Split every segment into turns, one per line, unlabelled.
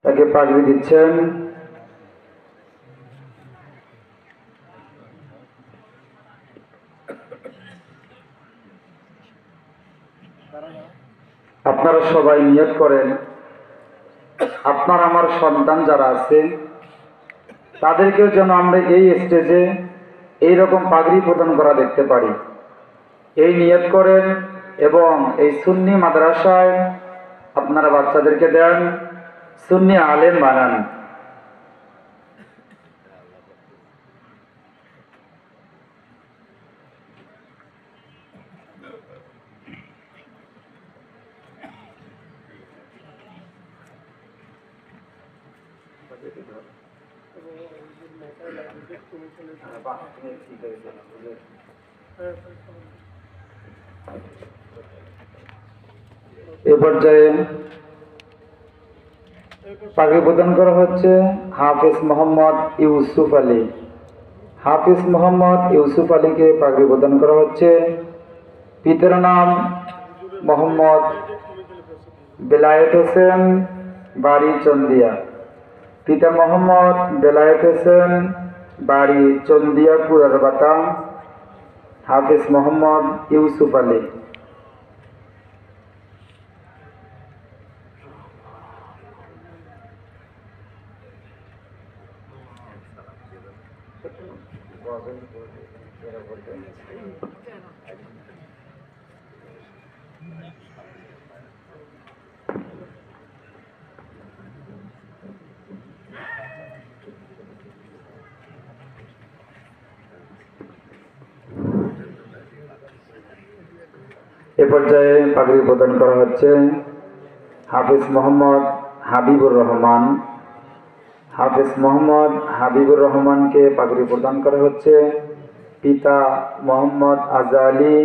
তাকে পাগড়ি দিচ্ছেন। আপনারা সবাই নিয়ত করেন, আপনার আমার সন্তান যারা আছে তাদেরকেও যেন আমরা এই স্টেজে এইরকম পাগড়ি প্রদান করা দেখতে পারি। এই নিয়ত করেন এবং এই সুন্নি মাদ্রাসায় আপনারা বাচ্চাদেরকে দেন, সুন্নি আলেম বানান। এ পর্যায়ে পাগড়ি প্রদান করা হচ্ছে হাফিজ মোহাম্মদ ইউসুফ আলী। হাফিজ মোহাম্মদ ইউসুফ আলীকে পাগড়ি প্রদান করা হচ্ছে। পিতার নাম মোহাম্মদ বেলায়েত হোসেন, বাড়ি চন্দিয়া। পিতা মোহাম্মদ বেলায়েত হোসেন, বাড়ি চন্দিয়া পুরারবাতা। হাফিজ মোহাম্মদ ইউসুফ আলী। এ পর্যায়ে পাগড়ি প্রদান করা হচ্ছে হাফিজ মোহাম্মদ হাবিবুর রহমান। হাফিজ মোহাম্মদ হাবিবুর রহমানকে পাগড়ি প্রদান করা হচ্ছে। পিতা মোহাম্মদ আজা আলী,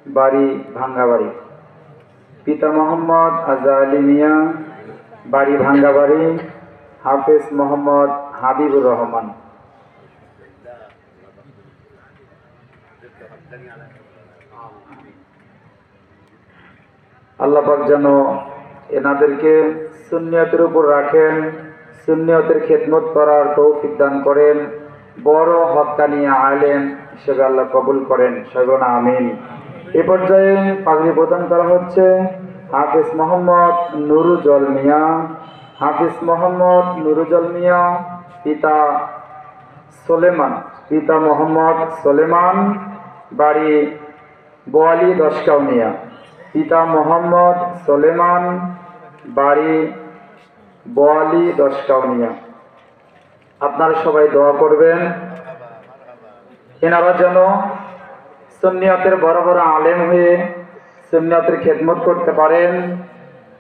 বাড়ি ভাঙ্গাবাড়ি। পিতা মোহাম্মদ আজা আলী মিয়া, বাড়ি ভাঙ্গাবাড়ি। হাফিজ মোহাম্মদ হাবিবুর রহমান। আল্লাহ পাক যেন এনাদেরকে সুন্নিয়তের উপর রাখেন, সুন্নিয়তের খেদমত করার তৌফিক দান করেন, বড় হক্কানি আলেম হিসেবে আল্লাহ কবুল করেন, সবাই আমিন। এ পর্যায়ে পাগড়ি প্রদান করা হচ্ছে হাফিজ মোহাম্মদ নুরুজল মিয়া। হাফিজ মোহাম্মদ নুরুজল মিয়া, পিতা সোলেমান। পিতা মোহাম্মদ সোলেমান, বাড়ি বোয়ালি দশকাউনিয়া। পিতা মোহাম্মদ সোলেমান, বাড়ি বোয়ালি দশকাউনিয়া। আপনারা সবাই দোয়া করবেন এনারা যেন সুন্নিয়তের বড় বড় আলেম হয়ে সুন্নিয়তের খেদমত করতে পারেন,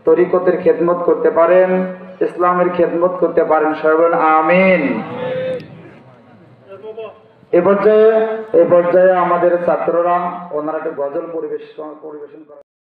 তরিকতের খেদমত করতে পারেন, ইসলামের খেদমত করতে পারেন, সবাই আমিন। এ পর্যায়ে আমাদের ছাত্ররা ওনারা একটা গজল পরিবেশন করে।